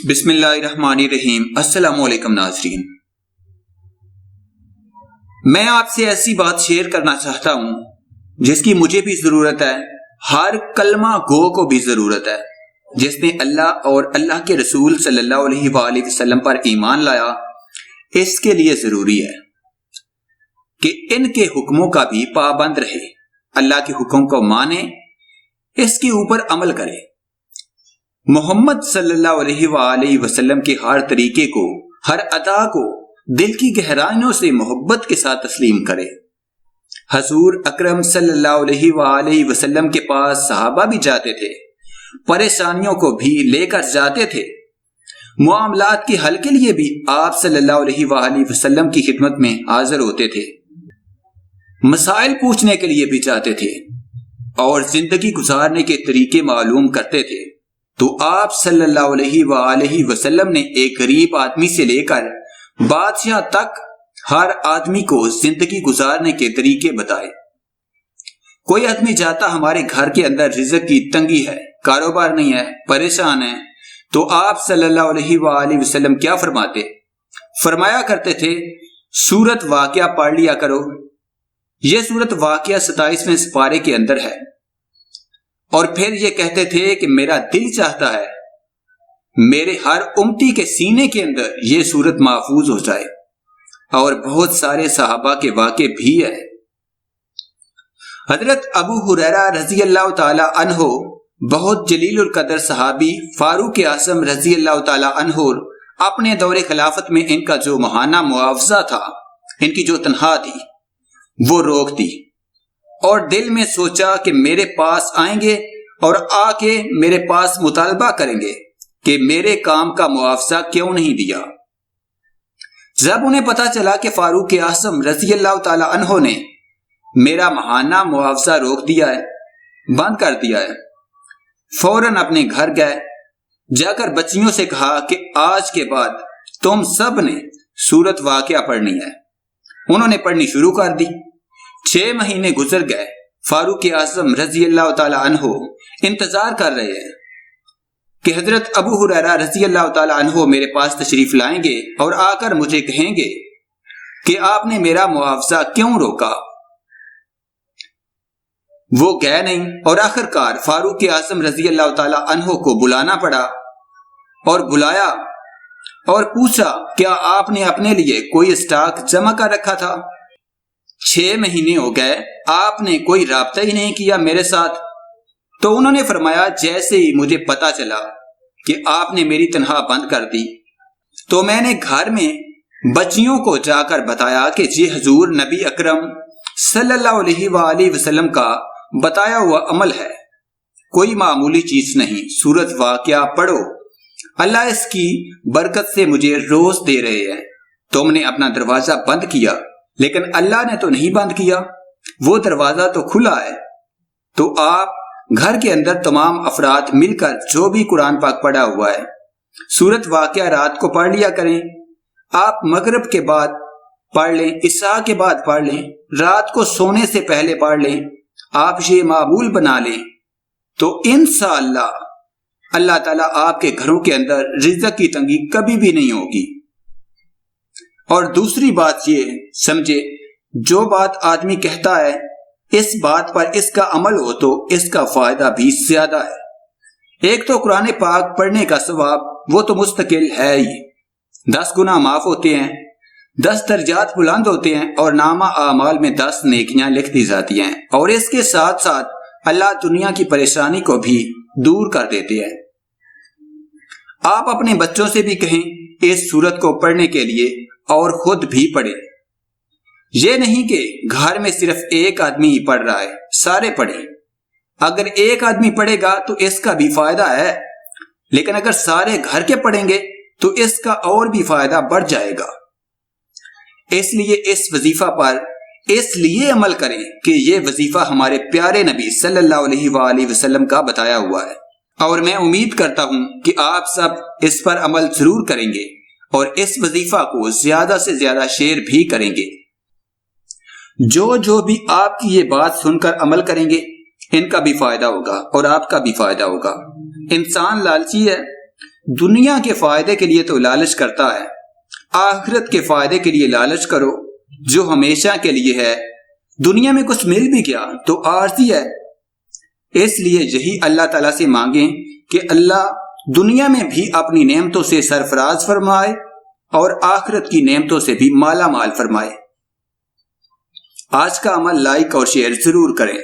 بسم اللہ الرحمن الرحیم۔ السلام علیکم ناظرین، میں آپ سے ایسی بات شیئر کرنا چاہتا ہوں جس کی مجھے بھی ضرورت ہے، ہر کلمہ گو کو بھی ضرورت ہے۔ جس نے اللہ اور اللہ کے رسول صلی اللہ علیہ وآلہ وسلم پر ایمان لایا، اس کے لیے ضروری ہے کہ ان کے حکموں کا بھی پابند رہے، اللہ کے حکم کو مانے، اس کے اوپر عمل کرے، محمد صلی اللہ علیہ وآلہ وسلم کے ہر طریقے کو، ہر ادا کو دل کی گہرائیوں سے محبت کے ساتھ تسلیم کرے۔ حضور اکرم صلی اللہ علیہ وآلہ وسلم کے پاس صحابہ بھی جاتے تھے، پریشانیوں کو بھی لے کر جاتے تھے، معاملات کے حل کے لیے بھی آپ صلی اللہ علیہ وآلہ وسلم کی خدمت میں حاضر ہوتے تھے، مسائل پوچھنے کے لیے بھی جاتے تھے اور زندگی گزارنے کے طریقے معلوم کرتے تھے۔ تو آپ صلی اللہ علیہ وآلہ وسلم نے ایک غریب آدمی سے لے کر بادشاہ تک ہر آدمی کو زندگی گزارنے کے طریقے بتائے۔ کوئی آدمی جاتا ہمارے گھر کے اندر رزق کی تنگی ہے، کاروبار نہیں ہے، پریشان ہے، تو آپ صلی اللہ علیہ وآلہ وسلم کیا فرمایا کرتے تھے؟ سورت واقعہ پڑھ لیا کرو۔ یہ سورت واقعہ 27ویں سپارے کے اندر ہے، اور پھر یہ کہتے تھے کہ میرا دل چاہتا ہے میرے ہر امتی کے سینے کے اندر یہ سورت محفوظ ہو جائے، اور بہت سارے صحابہ کے واقع بھی ہے۔ حضرت ابو ہریرہ رضی اللہ تعالی عنہ بہت جلیل القدر صحابی، فاروق اعظم رضی اللہ تعالی عنہ اپنے دور خلافت میں ان کا جو ماہانہ معاوضہ تھا، ان کی جو تنخواہ تھی، وہ روک دی اور دل میں سوچا کہ میرے پاس آئیں گے اور آ کے میرے پاس مطالبہ کریں گے کہ میرے کام کا معاوضہ کیوں نہیں دیا۔ جب انہیں پتا چلا کہ فاروق اعظم رضی اللہ تعالی عنہ نے میرا ماہانہ معاوضہ روک دیا ہے، بند کر دیا ہے، فوراً اپنے گھر گئے، جا کر بچیوں سے کہا کہ آج کے بعد تم سب نے سورت واقعہ پڑھنی ہے۔ انہوں نے پڑھنی شروع کر دی۔ 6 مہینے گزر گئے، فاروق اعظم رضی اللہ تعالی عنہ انتظار کر رہے ہیں کہ حضرت ابو ہریرہ رضی اللہ تعالی عنہ میرے پاس تشریف لائیں گے اور آ کر مجھے کہیں گے کہ آپ نے میرا معاوضہ کیوں روکا۔ وہ گئے نہیں، اور آخرکار فاروق اعظم رضی اللہ تعالی عنہ کو بلانا پڑا، اور بلایا اور پوچھا کیا آپ نے اپنے لیے کوئی اسٹاک جمع کر رکھا تھا؟ 6 مہینے ہو گئے، آپ نے کوئی رابطہ ہی نہیں کیا میرے ساتھ۔ تو انہوں نے فرمایا جیسے ہی مجھے پتا چلا کہ آپ نے میری تنخواہ بند کر دی، تو میں نے گھر میں بچیوں کو جا کر بتایا کہ یہ حضور نبی اکرم صلی اللہ علیہ وآلہ وسلم کا بتایا ہوا عمل ہے، کوئی معمولی چیز نہیں، سورت واقعہ پڑھو، اللہ اس کی برکت سے مجھے روز دے رہے ہیں۔ تم نے اپنا دروازہ بند کیا، لیکن اللہ نے تو نہیں بند کیا، وہ دروازہ تو کھلا ہے۔ تو آپ گھر کے اندر تمام افراد مل کر جو بھی قرآن پاک پڑھا ہوا ہے، سورت واقعہ رات کو پڑھ لیا کریں، آپ مغرب کے بعد پڑھ لیں، عشاء کے بعد پڑھ لیں، رات کو سونے سے پہلے پڑھ لیں، آپ یہ معمول بنا لیں، تو انشاءاللہ اللہ تعالیٰ آپ کے گھروں کے اندر رزق کی تنگی کبھی بھی نہیں ہوگی۔ اور دوسری بات یہ سمجھے، جو بات آدمی کہتا ہے اس بات پر اس کا عمل ہو تو اس کا فائدہ بھی زیادہ ہے۔ ایک تو قرآن پاک پڑھنے کا ثواب وہ تو مستقل ہے ہی، 10 گناہ معاف ہوتے ہیں، 10 درجات بلند ہوتے ہیں، اور نامہ اعمال میں 10 نیکیاں لکھ دی جاتی ہیں، اور اس کے ساتھ ساتھ اللہ دنیا کی پریشانی کو بھی دور کر دیتے ہیں۔ آپ اپنے بچوں سے بھی کہیں اس سورت کو پڑھنے کے لیے، اور خود بھی پڑھیں۔ یہ نہیں کہ گھر میں صرف ایک آدمی ہی پڑھ رہا ہے، سارے پڑھیں۔ اگر ایک آدمی پڑھے گا تو اس کا بھی فائدہ ہے، لیکن اگر سارے گھر کے پڑھیں گے تو اس کا اور بھی فائدہ بڑھ جائے گا۔ اس لیے اس وظیفہ پر اس لیے عمل کریں کہ یہ وظیفہ ہمارے پیارے نبی صلی اللہ علیہ وآلہ وسلم کا بتایا ہوا ہے، اور میں امید کرتا ہوں کہ آپ سب اس پر عمل ضرور کریں گے اور اس وظیفہ کو زیادہ سے زیادہ شیئر بھی کریں گے۔ جو بھی آپ کی یہ بات سن کر عمل کریں گے، ان کا بھی فائدہ ہوگا اور آپ کا بھی فائدہ ہوگا۔ انسان لالچی ہے، دنیا کے فائدے کے لیے تو لالچ کرتا ہے، آخرت کے فائدے کے لیے لالچ کرو جو ہمیشہ کے لیے ہے۔ دنیا میں کچھ مل بھی گیا تو عارضی ہے، اس لیے یہی اللہ تعالیٰ سے مانگیں کہ اللہ دنیا میں بھی اپنی نعمتوں سے سرفراز فرمائے اور آخرت کی نعمتوں سے بھی مالا مال فرمائے۔ آج کا عمل لائک اور شیئر ضرور کریں۔